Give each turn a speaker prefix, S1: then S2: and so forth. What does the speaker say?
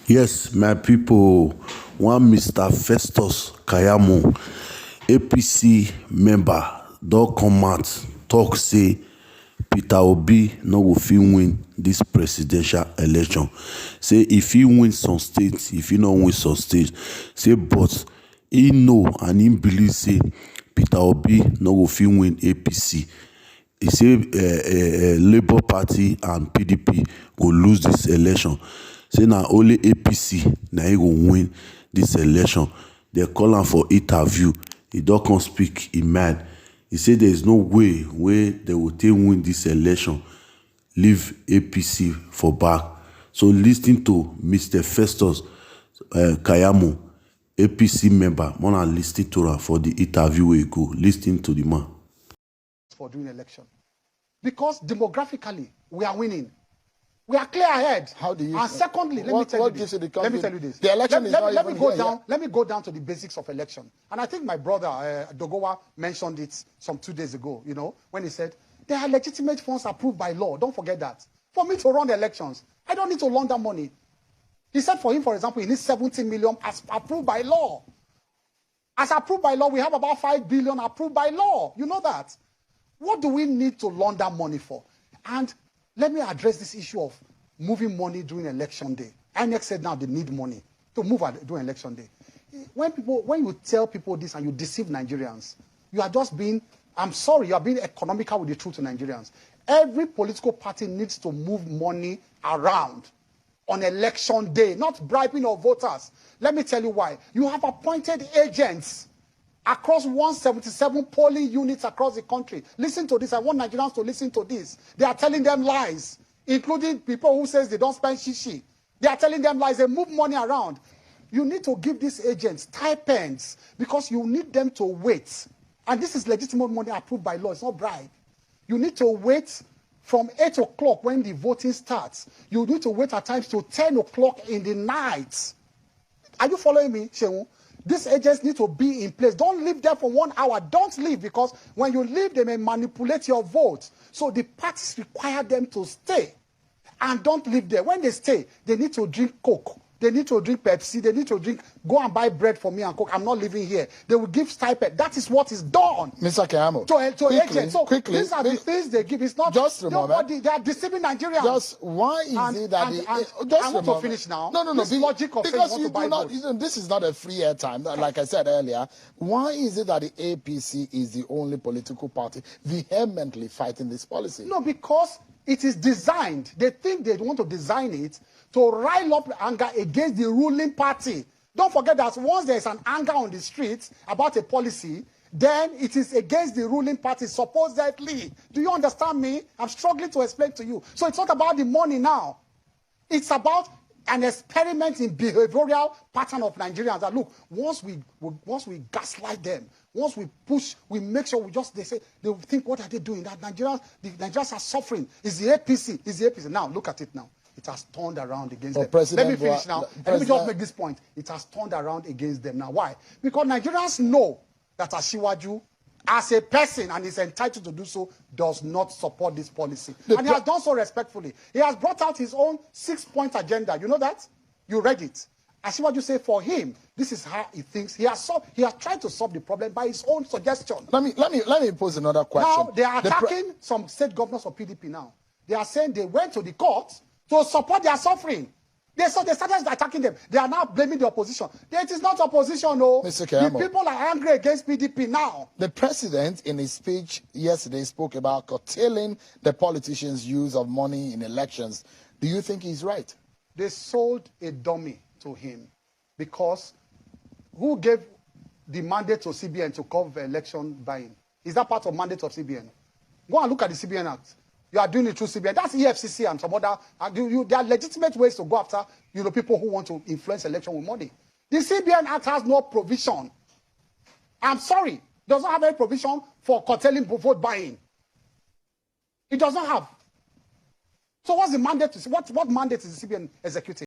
S1: Yes, my people, one Mr. Festus Keyamo, APC member, don come out talk say Peter Obi no go fit win this presidential election. Say if he win some states, if he no win some states, say but he know and he believe say Peter Obi no go fit win APC. He say Labour Party and PDP go lose this election. Say na only APC na he go win this election. They call am for interview. He don come speak im mind. He say there is no way wey they go take win this election, leave APC for back. So lis ten to Mr. Festus Keyamo, APC member. Una lis ten to am for the interview wey go. Lis ten to the man.
S2: For doing election, because demographically we are winning. We are clear ahead.
S3: How do you?
S2: And secondly, let me tell you this.
S3: The election is not even here.
S2: Let me go down to the basics of election. And I think my brother Dogowa mentioned it some 2 days ago. You know, when he said there are legitimate funds approved by law. Don't forget that. For me to run the elections, I don't need to launder money. He said for him, for example, he needs 70 million as approved by law. As approved by law, we have about 5 billion approved by law. You know that. What do we need to launder money for? And let me address this issue of moving money during election day. INEC said now they need money to move during election day. When you tell people this and you deceive Nigerians, you are just being, I'm sorry, you are being economical with the truth to Nigerians. Every political party needs to move money around on election day, not bribing of voters. Let me tell you why. You have appointed agents across 177 polling units across the country. Listen to this. I want Nigerians to listen to this. They are telling them lies, including people who says they don't spend shishi. They are telling them lies. They move money around. You need to give these agents stipends because you need them to wait. And this is legitimate money approved by law. It's not bribe. You need to wait from 8 o'clock when the voting starts. You need to wait at times till 10 o'clock in the night. Are you following me, Shehu? These agents need to be in place. Don't leave there for 1 hour. Don't leave, because when you leave, they may manipulate your vote. So the parties require them to stay. And don't leave there. When they stay, they need to drink Coke. They need to drink Pepsi. They need to drink, go and buy bread for me and Coke. I'm not living here. They will give stipend. That is what is done.
S3: Mr. Keyamo,
S2: to agents. So these are the things they give. It's not
S3: just a moment.
S2: They are deceiving Nigerians.
S3: Just why is it that
S2: I want to finish now.
S3: No.
S2: This logic of
S3: because
S2: you do not.
S3: This is not a free airtime. Like I said earlier, why is it that the APC is the only political party vehemently fighting this policy?
S2: No, because it is designed. They think they want to design it to rile up anger against the ruling party. Don't forget that once there's an anger on the streets about a policy, then it is against the ruling party, supposedly. Do you understand me? I'm struggling to explain to you. So it's not about the money now. It's about an experiment in behavioral pattern of Nigerians. That look, once we gaslight them, once we push, we make sure they think, what are they doing? That the Nigerians are suffering. It's the APC. It's the APC. Now look at it now. It has turned around against them. Let me finish now. Let me just make this point. It has turned around against them now. Why? Because Nigerians know that Asiwaju, as a person, and is entitled to do so, does not support this policy. And he has done so respectfully. He has brought out his own 6-point agenda. You know that? You read it. Asiwaju say for him, this is how he thinks. He has tried to solve the problem by his own suggestion.
S3: Let me pose another question.
S2: Now they are attacking some state governors of PDP now. They are saying they went to the court to support their suffering. They started attacking them. They are now blaming the opposition. It is not opposition, no.
S3: Mr. Keyamo,
S2: the people are angry against PDP now.
S3: The president, in his speech yesterday, spoke about curtailing the politicians' use of money in elections. Do you think he's right?
S2: They sold a dummy to him, because who gave the mandate to CBN to cover election buying? Is that part of mandate of CBN? Go and look at the CBN Act. You are doing it through CBN. That's EFCC and some other. There are legitimate ways to go after people who want to influence election with money. The CBN Act has no provision. I'm sorry, does not have any provision for curtailing vote buying. It does not have. So what's the mandate? What mandate is the CBN executing?